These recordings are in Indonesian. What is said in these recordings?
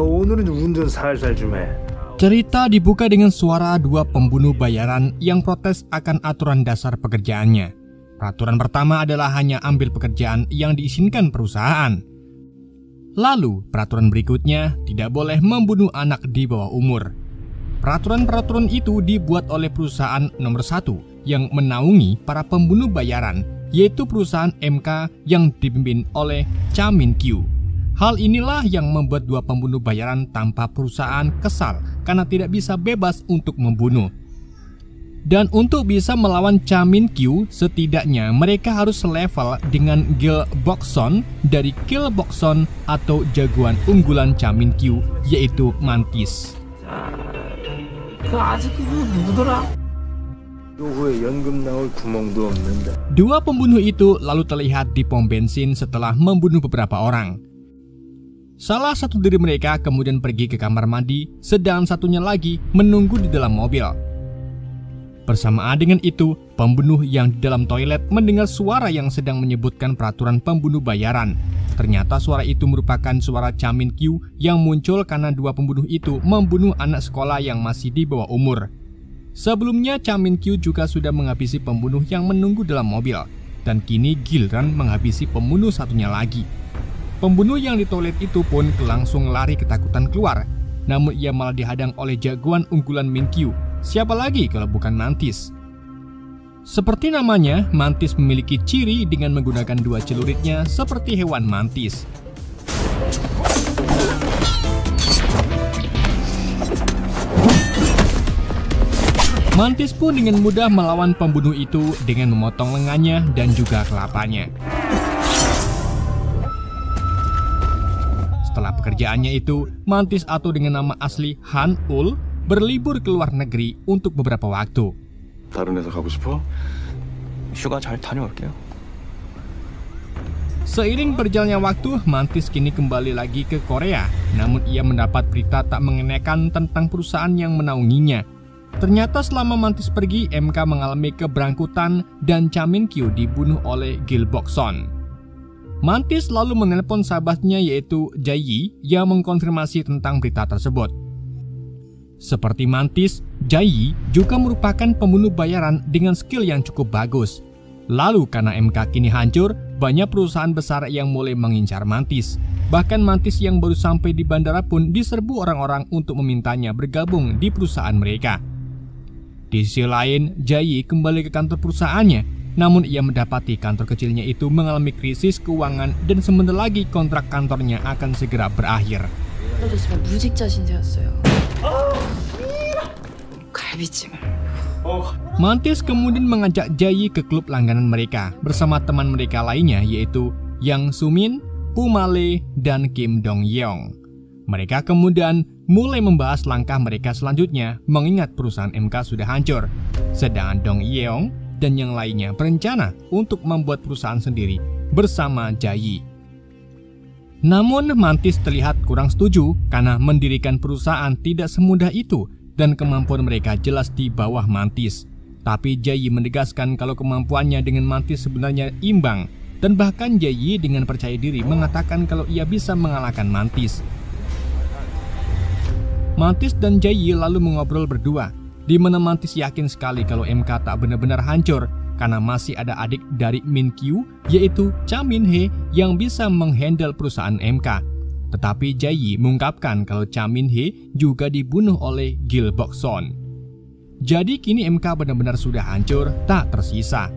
오늘은 운전 살살 좀 해. Cerita dibuka dengan suara dua pembunuh bayaran yang protes akan aturan dasar pekerjaannya. Peraturan pertama adalah hanya ambil pekerjaan yang diizinkan perusahaan. Lalu, peraturan berikutnya tidak boleh membunuh anak di bawah umur. Peraturan-peraturan itu dibuat oleh perusahaan nomor 1 yang menaungi para pembunuh bayaran, yaitu perusahaan MK yang dipimpin oleh Cha Min-kyu. Hal inilah yang membuat dua pembunuh bayaran tanpa perusahaan kesal karena tidak bisa bebas untuk membunuh. Dan untuk bisa melawan Cha Min-kyu, setidaknya mereka harus selevel dengan Gil Bokson dari Gil Bokson atau jagoan unggulan Cha Min-kyu, yaitu Mantis. Dua pembunuh itu lalu terlihat di pom bensin setelah membunuh beberapa orang. Salah satu dari mereka kemudian pergi ke kamar mandi, sedang satunya lagi menunggu di dalam mobil. Bersamaan dengan itu, pembunuh yang di dalam toilet mendengar suara yang sedang menyebutkan peraturan pembunuh bayaran. Ternyata suara itu merupakan suara Cha Min-kyu yang muncul karena dua pembunuh itu membunuh anak sekolah yang masih di bawah umur. Sebelumnya Cha Min-kyu juga sudah menghabisi pembunuh yang menunggu dalam mobil, dan kini giliran menghabisi pembunuh satunya lagi. Pembunuh yang di toilet itu pun langsung lari ketakutan keluar, namun ia malah dihadang oleh jagoan unggulan Min-kyu. Siapa lagi kalau bukan Mantis? Seperti namanya, Mantis memiliki ciri dengan menggunakan dua celuritnya seperti hewan mantis. Mantis pun dengan mudah melawan pembunuh itu dengan memotong lengannya dan juga kelapanya. Setelah pekerjaannya itu, Mantis atau dengan nama asli Han Ul berlibur ke luar negeri untuk beberapa waktu. 다른 데서 가고 싶어? 휴가 잘 다녀올게요. Seiring berjalannya waktu, Mantis kini kembali lagi ke Korea. Namun ia mendapat berita tak mengenakan tentang perusahaan yang menaunginya. Ternyata selama Mantis pergi, MK mengalami keberangkutan dan Cha Min-kyu dibunuh oleh Gil Bokson. Mantis lalu menelpon sahabatnya yaitu Jae-yi yang mengkonfirmasi tentang berita tersebut. Seperti Mantis, Jae-yi juga merupakan pembunuh bayaran dengan skill yang cukup bagus. Lalu karena MK kini hancur, banyak perusahaan besar yang mulai mengincar Mantis. Bahkan Mantis yang baru sampai di bandara pun diserbu orang-orang untuk memintanya bergabung di perusahaan mereka. Di sisi lain, Jae-yi kembali ke kantor perusahaannya. Namun ia mendapati kantor kecilnya itu mengalami krisis keuangan dan sebentar lagi kontrak kantornya akan segera berakhir. Mantis kemudian mengajak Jae-yi ke klub langganan mereka bersama teman mereka lainnya yaitu Yang Sumin, Pu Male, dan Kim Dong Yeong. Mereka kemudian mulai membahas langkah mereka selanjutnya mengingat perusahaan MK sudah hancur. Sedangkan Dong Yeong dan yang lainnya berencana untuk membuat perusahaan sendiri bersama Jae-yi. Namun Mantis terlihat kurang setuju karena mendirikan perusahaan tidak semudah itu dan kemampuan mereka jelas di bawah Mantis. Tapi Jae-yi menegaskan kalau kemampuannya dengan Mantis sebenarnya imbang dan bahkan Jae-yi dengan percaya diri mengatakan kalau ia bisa mengalahkan Mantis. Mantis dan Jae-yi lalu mengobrol berdua, di mana Mantis yakin sekali kalau MK tak benar-benar hancur karena masih ada adik dari Min-kyu yaitu Cha Min-hye yang bisa menghandle perusahaan MK. Tetapi Jae-yi mengungkapkan kalau Cha Min-hye juga dibunuh oleh Gil Bokson. Jadi kini MK benar-benar sudah hancur, tak tersisa.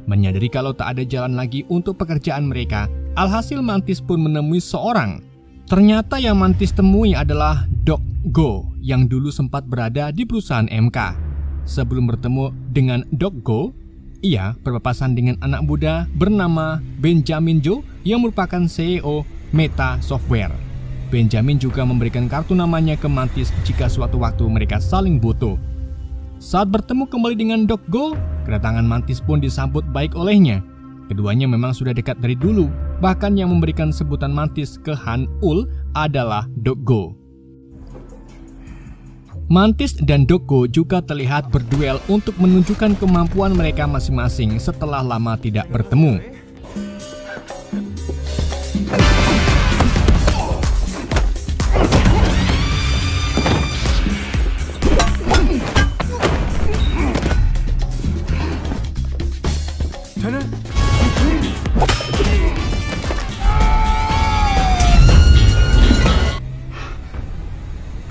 Menyadari kalau tak ada jalan lagi untuk pekerjaan mereka, alhasil Mantis pun menemui seorang. Ternyata yang Mantis temui adalah Dok Go yang dulu sempat berada di perusahaan MK. Sebelum bertemu dengan Dok Go, ia berpapasan dengan anak muda bernama Benjamin Jo yang merupakan CEO Meta Software. Benjamin juga memberikan kartu namanya ke Mantis jika suatu waktu mereka saling butuh. Saat bertemu kembali dengan Dok Go, kedatangan Mantis pun disambut baik olehnya. Keduanya memang sudah dekat dari dulu, bahkan yang memberikan sebutan Mantis ke Han Ul adalah Dok Go. Mantis dan Dok Go juga terlihat berduel untuk menunjukkan kemampuan mereka masing-masing setelah lama tidak bertemu.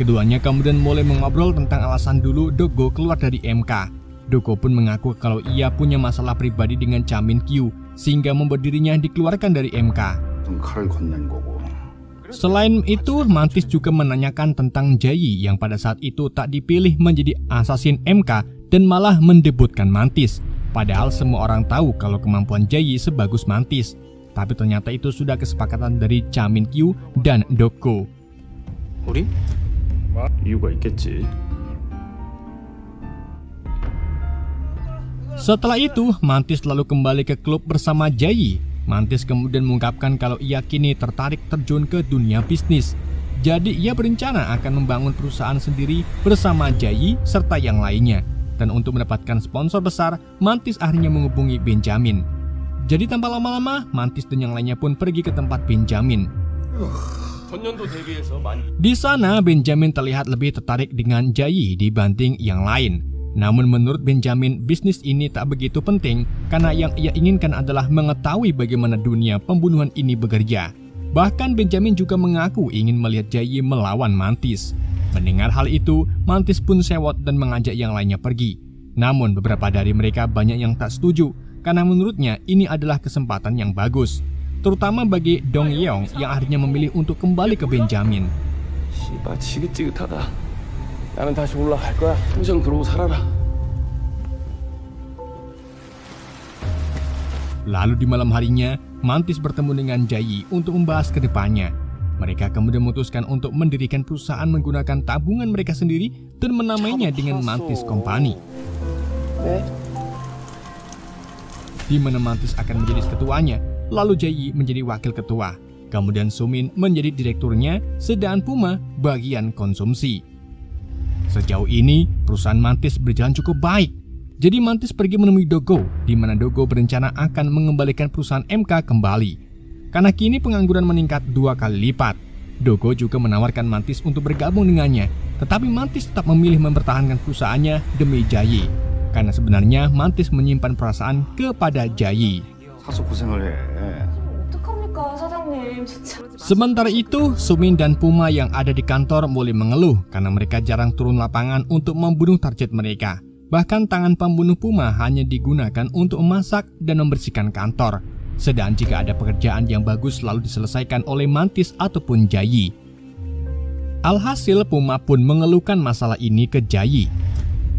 Keduanya kemudian mulai mengobrol tentang alasan dulu Dogo keluar dari MK. Dogo pun mengaku kalau ia punya masalah pribadi dengan Cha Min-kyu sehingga membuat dirinya dikeluarkan dari MK. 칼을 건넨 거고. Selain itu, Mantis juga menanyakan tentang Jayi yang pada saat itu tak dipilih menjadi assassin MK dan malah mendebutkan Mantis. Padahal semua orang tahu kalau kemampuan Jayi sebagus Mantis. Tapi ternyata itu sudah kesepakatan dari Cha Min-kyu dan Dogo. 우리? 이유가 있겠지. Setelah itu, Mantis lalu kembali ke klub bersama Jayi. Mantis kemudian mengungkapkan kalau ia kini tertarik terjun ke dunia bisnis. Jadi ia berencana akan membangun perusahaan sendiri bersama Jayi serta yang lainnya. Dan untuk mendapatkan sponsor besar, Mantis akhirnya menghubungi Benjamin. Jadi tanpa lama-lama, Mantis dan yang lainnya pun pergi ke tempat Benjamin. Di sana, Benjamin terlihat lebih tertarik dengan Jayi dibanding yang lain. Namun menurut Benjamin, bisnis ini tak begitu penting karena yang ia inginkan adalah mengetahui bagaimana dunia pembunuhan ini bekerja. Bahkan Benjamin juga mengaku ingin melihat Jayi melawan Mantis. Mendengar hal itu, Mantis pun sewot dan mengajak yang lainnya pergi. Namun beberapa dari mereka banyak yang tak setuju karena menurutnya ini adalah kesempatan yang bagus, terutama bagi Dong Yeong yang akhirnya memilih untuk kembali ke Benjamin. 씨발 지긋지긋하다. 나는 다시 올라갈 거야. 통장 들어오고 살아라. Lalu di malam harinya, Mantis bertemu dengan Jayi untuk membahas ke depannya. Mereka kemudian memutuskan untuk mendirikan perusahaan menggunakan tabungan mereka sendiri dan menamainya dengan Mantis Company. Di mana Mantis akan menjadi ketuanya, lalu Jayi menjadi wakil ketua. Kemudian Sumin menjadi direkturnya, sedang Puma bagian konsumsi. Sejauh ini, perusahaan Mantis berjalan cukup baik. Jadi Mantis pergi menemui Dogo, di mana Dogo berencana akan mengembalikan perusahaan MK kembali. Karena kini pengangguran meningkat 2 kali lipat. Dogo juga menawarkan Mantis untuk bergabung dengannya, tetapi Mantis tetap memilih mempertahankan perusahaannya demi Jayi. Karena sebenarnya Mantis menyimpan perasaan kepada Jayi. 사서 고생을 해. 어떡합니까, 사장님, 진짜. Sementara itu, Sumin dan Puma yang ada di kantor mulai mengeluh karena mereka jarang turun lapangan untuk membunuh target mereka. Bahkan tangan pembunuh Puma hanya digunakan untuk memasak dan membersihkan kantor. Sedang jika ada pekerjaan yang bagus selalu diselesaikan oleh Mantis ataupun Jayi. Alhasil Puma pun mengeluhkan masalah ini ke Jayi.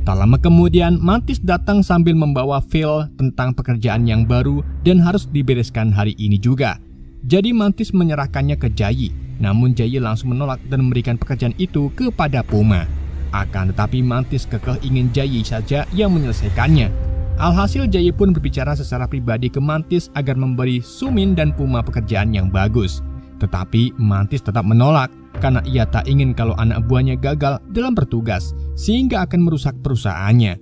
Tak lama kemudian, Mantis datang sambil membawa file tentang pekerjaan yang baru dan harus dibereskan hari ini juga. Jadi Mantis menyerahkannya ke Jayi, namun Jayi langsung menolak dan memberikan pekerjaan itu kepada Puma. Akan tetapi Mantis kekeh ingin Jayi saja yang menyelesaikannya. Alhasil Jayi pun berbicara secara pribadi ke Mantis agar memberi Sumin dan Puma pekerjaan yang bagus. Tetapi Mantis tetap menolak karena ia tak ingin kalau anak buahnya gagal dalam bertugas sehingga akan merusak perusahaannya.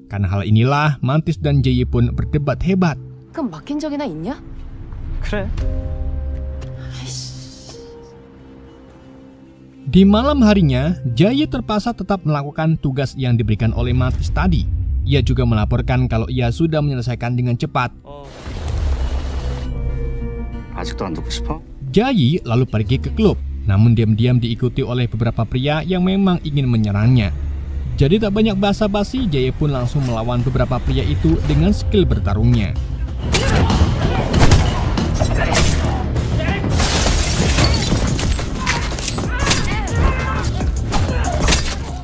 Karena hal inilah Mantis dan Jayi pun berdebat hebat. 그럼 막힌 적이나 있냐? 그래. Di malam harinya, Jayi terpaksa tetap melakukan tugas yang diberikan oleh Mantis tadi. Ia juga melaporkan kalau ia sudah menyelesaikan dengan cepat. 아직도 안 듣고 싶어? Jayi lalu pergi ke klub, namun diam-diam diikuti oleh beberapa pria yang memang ingin menyerangnya. Jadi tak banyak basa-basi, Jayi pun langsung melawan beberapa pria itu dengan skill bertarungnya.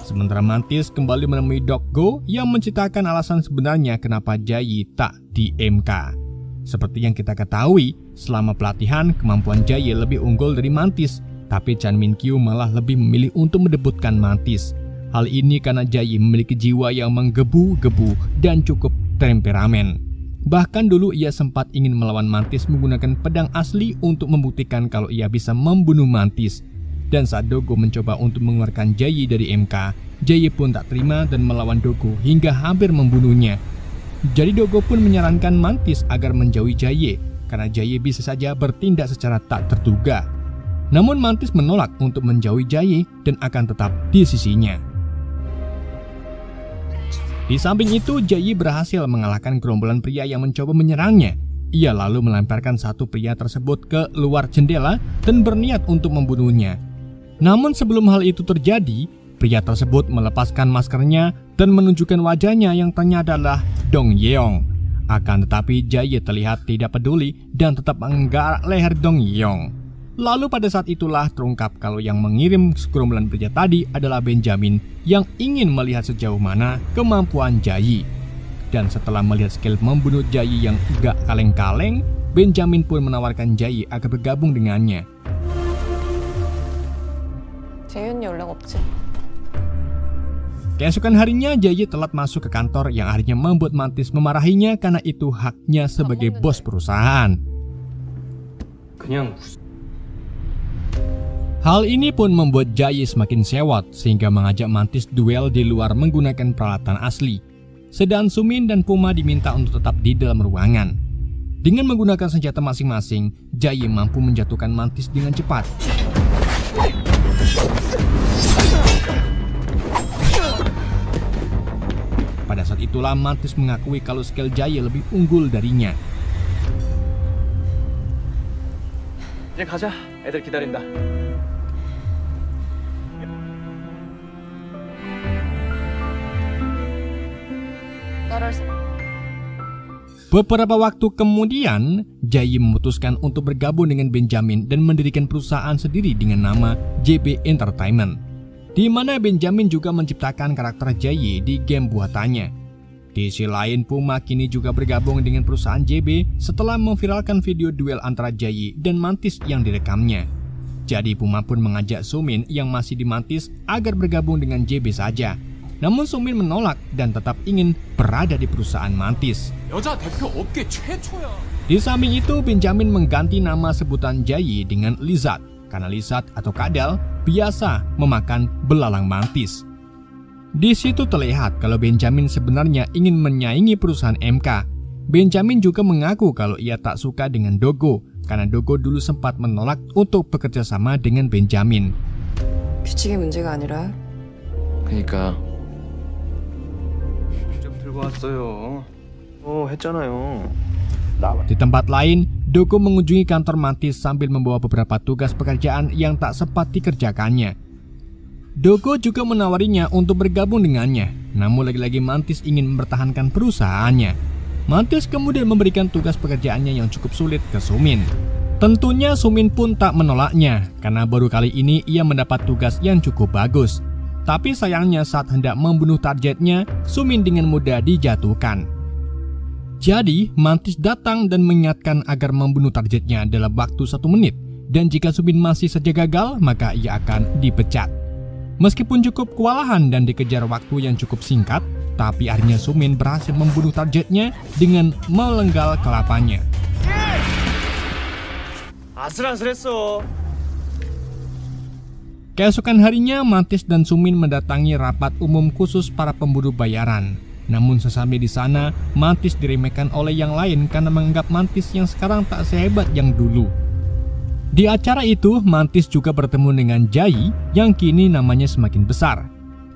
Sementara Mantis kembali menemui Dogo yang menceritakan alasan sebenarnya kenapa Jayi tak di MK. Seperti yang kita ketahui, selama pelatihan kemampuan Jayi lebih unggul dari Mantis, tapi Cha Min-kyu malah lebih memilih untuk mendebutkan Mantis. Hal ini karena Jayi memiliki jiwa yang menggebu-gebu dan cukup temperamen. Bahkan dulu ia sempat ingin melawan Mantis menggunakan pedang asli untuk membuktikan kalau ia bisa membunuh Mantis. Dan saat Dogo mencoba untuk mengeluarkan Jayi dari MK, Jayi pun tak terima dan melawan Dogo hingga hampir membunuhnya. Jadi Dogo pun menyarankan Mantis agar menjauhi Jayi karena Jayi bisa saja bertindak secara tak terduga. Namun Mantis menolak untuk menjauhi Jayi dan akan tetap di sisinya. Di samping itu, Jayi berhasil mengalahkan gerombolan pria yang mencoba menyerangnya. Ia lalu melemparkan satu pria tersebut ke luar jendela dan berniat untuk membunuhnya. Namun sebelum hal itu terjadi, pria tersebut melepaskan maskernya dan menunjukkan wajahnya yang ternyata adalah Dong Yeong. Akan tetapi Jae terlihat tidak peduli dan tetap menggaruk leher Dong Yeong. Lalu pada saat itulah terungkap kalau yang mengirim segerombolan pria tadi adalah Benjamin yang ingin melihat sejauh mana kemampuan Jae. Dan setelah melihat skill membunuh Jae yang gak kaleng-kaleng, Benjamin pun menawarkan Jae agar bergabung dengannya. 재윤이 연락 없지? Keesokan harinya Jae telat masuk ke kantor yang akhirnya membuat Mantis memarahinya karena itu haknya sebagai bos perusahaan. 그냥 Hal ini pun membuat Jae semakin sewot sehingga mengajak Mantis duel di luar menggunakan peralatan asli. Sedang Sumin dan Puma diminta untuk tetap di dalam ruangan. Dengan menggunakan senjata masing-masing, Jae mampu menjatuhkan Mantis dengan cepat. Pada saat itulah Mantis mengakui kalau skill Jae lebih unggul darinya. 이제 가자. 애들 기다린다. Beberapa waktu kemudian, Jae memutuskan untuk bergabung dengan Benjamin dan mendirikan perusahaan sendiri dengan nama JB Entertainment, di mana Benjamin juga menciptakan karakter Jae di game buatannya. Di sisi lain, Puma kini juga bergabung dengan perusahaan JB setelah memviralkan video duel antara Jae dan Mantis yang direkamnya. Jadi Puma pun mengajak Sumin yang masih di Mantis agar bergabung dengan JB saja. Namun Sumin menolak dan tetap ingin berada di perusahaan Mantis. 여자 대표 업계 최초야. Di samping itu, Benjamin mengganti nama sebutan Jae dengan Lizard, karena Lizard atau kadal biasa memakan belalang mantis. Di situ terlihat kalau Benjamin sebenarnya ingin menyaingi perusahaan MK. Benjamin juga mengaku kalau ia tak suka dengan Dogo, karena Dogo dulu sempat menolak untuk bekerja sama dengan Benjamin. 규칙의 문제가 아니라 그러니까 좀 들고 왔어요. 했잖아요. Di tempat lain, Dogo mengunjungi kantor Mantis sambil membawa beberapa tugas pekerjaan yang tak sempat dikerjakannya. Dogo juga menawarinya untuk bergabung dengannya, namun lagi-lagi Mantis ingin mempertahankan perusahaannya. Mantis kemudian memberikan tugas pekerjaannya yang cukup sulit ke Sumin. Tentunya Sumin pun tak menolaknya, karena baru kali ini ia mendapat tugas yang cukup bagus. Tapi sayangnya saat hendak membunuh targetnya, Sumin dengan mudah dijatuhkan. Jadi, Mantis datang dan mengingatkan agar membunuh targetnya dalam waktu 1 menit. Dan jika Sumin masih saja gagal, maka ia akan dipecat. Meskipun cukup kewalahan dan dikejar waktu yang cukup singkat, tapi akhirnya Sumin berhasil membunuh targetnya dengan melenggal kelapanya. 아슬아슬했어. Keesokan harinya, Mantis dan Sumin mendatangi rapat umum khusus para pemburu bayaran. Namun sesampai di sana, Mantis diremehkan oleh yang lain karena menganggap Mantis yang sekarang tak sehebat yang dulu. Di acara itu, Mantis juga bertemu dengan Jae yang kini namanya semakin besar.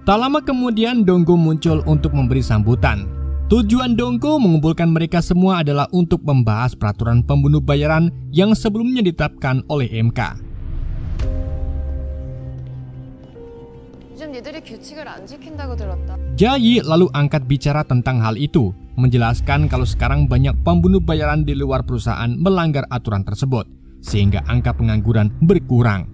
Tak lama kemudian, Donggo muncul untuk memberi sambutan. Tujuan Donggo mengumpulkan mereka semua adalah untuk membahas peraturan pembunuh bayaran yang sebelumnya ditetapkan oleh MK. 요즘 니들이 규칙을 안 지킨다고 들었다. Jae lalu angkat bicara tentang hal itu, menjelaskan kalau sekarang banyak pembunuh bayaran di luar perusahaan melanggar aturan tersebut, sehingga angka pengangguran berkurang.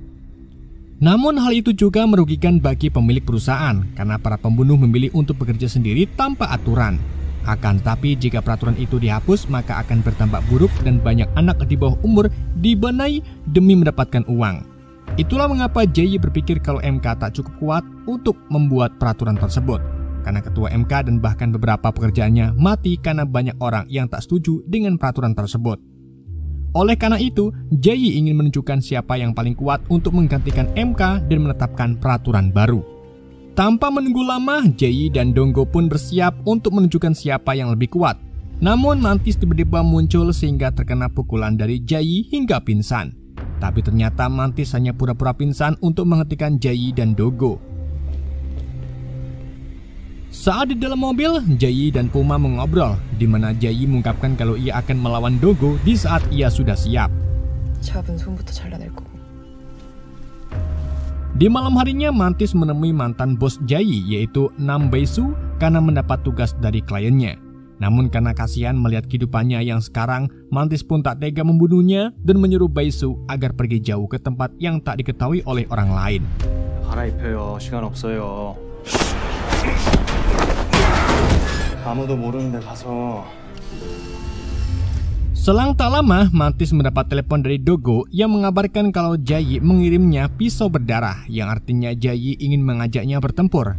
Namun hal itu juga merugikan bagi pemilik perusahaan, karena para pembunuh memilih untuk bekerja sendiri tanpa aturan. Akan tetapi jika peraturan itu dihapus, maka akan bertambah buruk dan banyak anak di bawah umur dibenai demi mendapatkan uang. Itulah mengapa Jae berpikir kalau MK tak cukup kuat untuk membuat peraturan tersebut, karena ketua MK dan bahkan beberapa pekerjaannya mati karena banyak orang yang tak setuju dengan peraturan tersebut. Oleh karena itu, Jae ingin menunjukkan siapa yang paling kuat untuk menggantikan MK dan menetapkan peraturan baru. Tanpa menunggu lama, Jae dan Donggo pun bersiap untuk menunjukkan siapa yang lebih kuat. Namun Mantis tiba-tiba muncul sehingga terkena pukulan dari Jae hingga pingsan. Tapi ternyata Mantis hanya pura-pura pingsan untuk menghentikan Jae dan Donggo. Saat di dalam mobil, Jae dan Puma mengobrol, di mana Jae mengungkapkan kalau ia akan melawan Donggo di saat ia sudah siap. 잡은 손부터 잘라낼 거고. Di malam harinya Mantis menemui mantan bos Jayi yaitu Nam Bae-su karena mendapat tugas dari kliennya. Namun karena kasihan melihat kehidupannya yang sekarang, Mantis pun tak tega membunuhnya dan menyuruh Bae-su agar pergi jauh ke tempat yang tak diketahui oleh orang lain. 갈아입혀요. 시간 없어요. 아무도 모르는 데 가서. Selang tak lama, Mantis mendapat telepon dari Dogo yang mengabarkan kalau Jayi mengirimnya pisau berdarah, yang artinya Jayi ingin mengajaknya bertempur.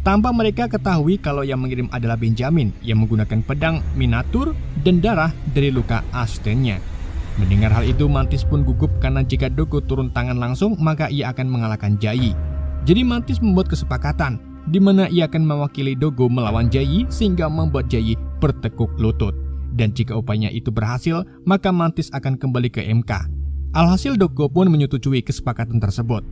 Tanpa mereka ketahui kalau yang mengirim adalah Benjamin yang menggunakan pedang miniatur dan darah dari luka asistennya. Mendengar hal itu, Mantis pun gugup karena jika Dogo turun tangan langsung maka ia akan mengalahkan Jayi. Jadi Mantis membuat kesepakatan di mana ia akan mewakili Dogo melawan Jayi sehingga membuat Jayi bertekuk lutut. Dan jika upayanya itu berhasil, maka Mantis akan kembali ke MK. Alhasil Dogo pun menyetujui kesepakatan tersebut.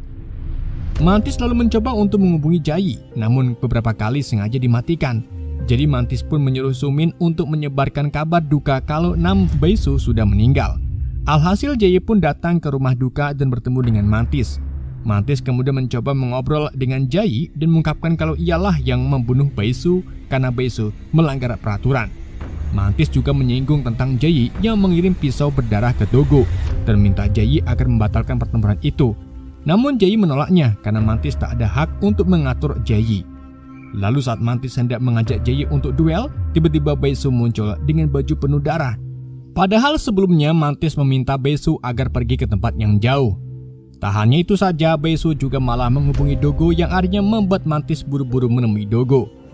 Mantis lalu mencoba untuk menghubungi Jayi, namun beberapa kali sengaja dimatikan. Jadi Mantis pun menyuruh Sumin untuk menyebarkan kabar duka kalau Nam Bae-su sudah meninggal. Alhasil Jayi pun datang ke rumah duka dan bertemu dengan Mantis. Mantis kemudian mencoba mengobrol dengan Jayi dan mengungkapkan kalau ialah yang membunuh Bae-su karena Bae-su melanggar peraturan. Mantis juga menyinggung tentang Jayi yang mengirim pisau berdarah ke Dogo dan minta Jayi agar membatalkan pertempuran itu. Namun Jayi menolaknya karena Mantis tak ada hak untuk mengatur Jayi. Lalu saat Mantis hendak mengajak Jayi untuk duel, tiba-tiba Bae-su muncul dengan baju penuh darah. Padahal sebelumnya Mantis meminta Bae-su agar pergi ke tempat yang jauh. Tak hanya itu saja, Bae-su juga malah menghubungi Dogo yang akhirnya membuat Mantis buru-buru menemui Dogo.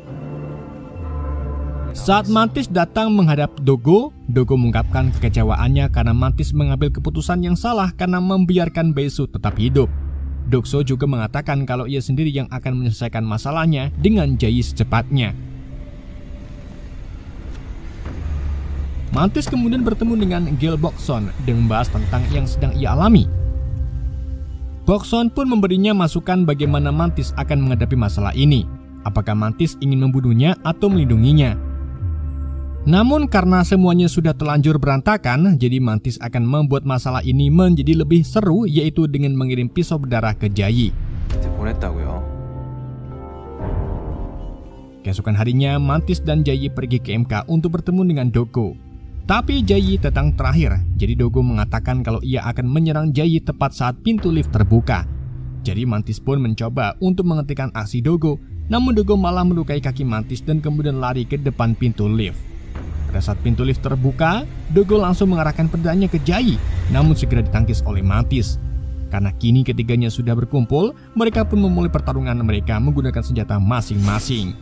Saat Mantis datang menghadap Dogo, Dogo mengungkapkan kekecewaannya karena Mantis mengambil keputusan yang salah karena membiarkan Bae-su tetap hidup. Dokso juga mengatakan kalau ia sendiri yang akan menyelesaikan masalahnya dengan Jayi secepatnya. Mantis kemudian bertemu dengan Gil Bokson dan membahas tentang yang sedang ia alami. Bokson pun memberinya masukan bagaimana Mantis akan menghadapi masalah ini. Apakah Mantis ingin membunuhnya atau melindunginya? Namun karena semuanya sudah terlanjur berantakan, jadi Mantis akan membuat masalah ini menjadi lebih seru, yaitu dengan mengirim pisau berdarah ke Jayi. Keesokan harinya, Mantis dan Jayi pergi ke MK untuk bertemu dengan Dogo. Tapi Jayi datang terakhir, jadi Dogo mengatakan kalau ia akan menyerang Jayi tepat saat pintu lift terbuka. Jadi Mantis pun mencoba untuk menghentikan aksi Dogo, namun Dogo malah melukai kaki Mantis dan kemudian lari ke depan pintu lift. Pada saat pintu lift terbuka, Dogo langsung mengarahkan pedangnya ke Jayi, namun segera ditangkis oleh Mantis. Karena kini ketiganya sudah berkumpul, mereka pun memulai pertarungan mereka menggunakan senjata masing-masing.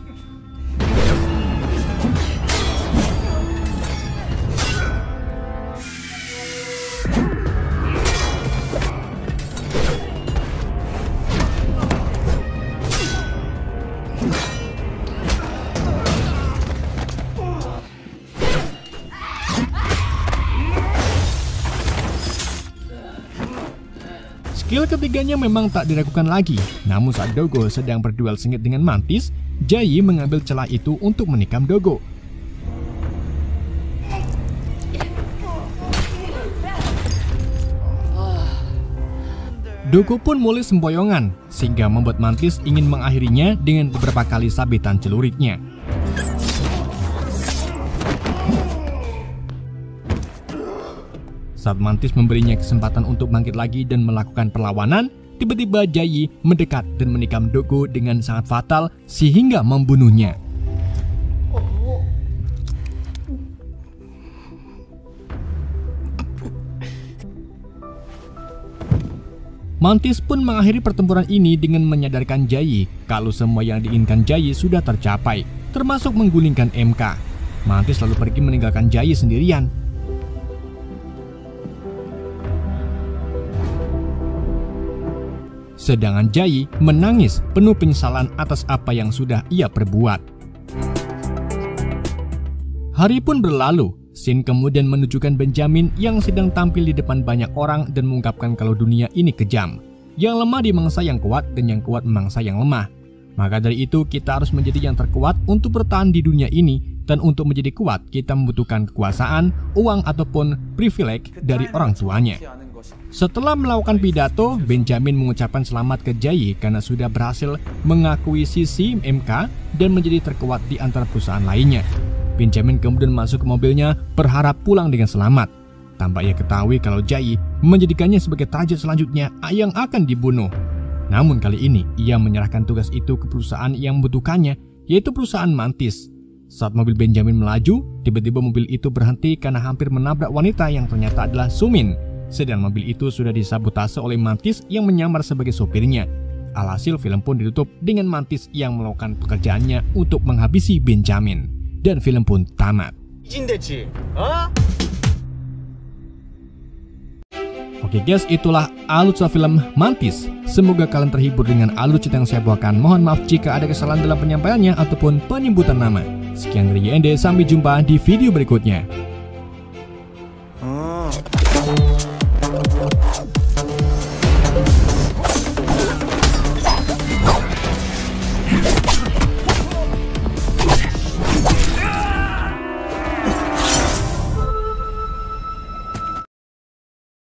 Skill ketiganya memang tak diragukan lagi. Namun saat Dogo sedang berduel sengit dengan Mantis, Jayi mengambil celah itu untuk menikam Dogo. Dogo pun mulai sempoyongan, sehingga membuat Mantis ingin mengakhirinya dengan beberapa kali sabetan celuritnya. Saat Mantis memberinya kesempatan untuk bangkit lagi dan melakukan perlawanan, tiba-tiba Jayi mendekat dan menikam Dogo dengan sangat fatal sehingga membunuhnya. Mantis pun mengakhiri pertempuran ini dengan menyadarkan Jayi kalau semua yang diinginkan Jayi sudah tercapai, termasuk menggulingkan MK. Mantis lalu pergi meninggalkan Jayi sendirian. Sedangkan Jayi menangis penuh penyesalan atas apa yang sudah ia perbuat. Hari pun berlalu. Shin kemudian menunjukkan Benjamin yang sedang tampil di depan banyak orang dan mengungkapkan kalau dunia ini kejam. Yang lemah dimangsa yang kuat dan yang kuat memangsa yang lemah. Maka dari itu kita harus menjadi yang terkuat untuk bertahan di dunia ini, dan untuk menjadi kuat kita membutuhkan kekuasaan, uang ataupun privilege dari orang tuanya. Setelah melakukan pidato, Benjamin mengucapkan selamat ke Jai karena sudah berhasil mengakuisisi MK dan menjadi terkuat di antara perusahaan lainnya. Benjamin kemudian masuk ke mobilnya berharap pulang dengan selamat. Tanpa ia ketahui kalau Jai menjadikannya sebagai target selanjutnya yang akan dibunuh. Namun kali ini ia menyerahkan tugas itu ke perusahaan yang membutuhkannya, yaitu perusahaan Mantis. Saat mobil Benjamin melaju, tiba-tiba mobil itu berhenti karena hampir menabrak wanita yang ternyata adalah Sumin. Sedang mobil itu sudah disabotase oleh Mantis yang menyamar sebagai sopirnya. Alhasil film pun ditutup dengan Mantis yang melakukan pekerjaannya untuk menghabisi Benjamin. Dan film pun tamat. Oke guys, itulah alur cerita film Mantis. Semoga kalian terhibur dengan alur cerita yang saya bawakan. Mohon maaf jika ada kesalahan dalam penyampaiannya ataupun penyebutan nama. Sekian dari YND, sampai jumpa di video berikutnya.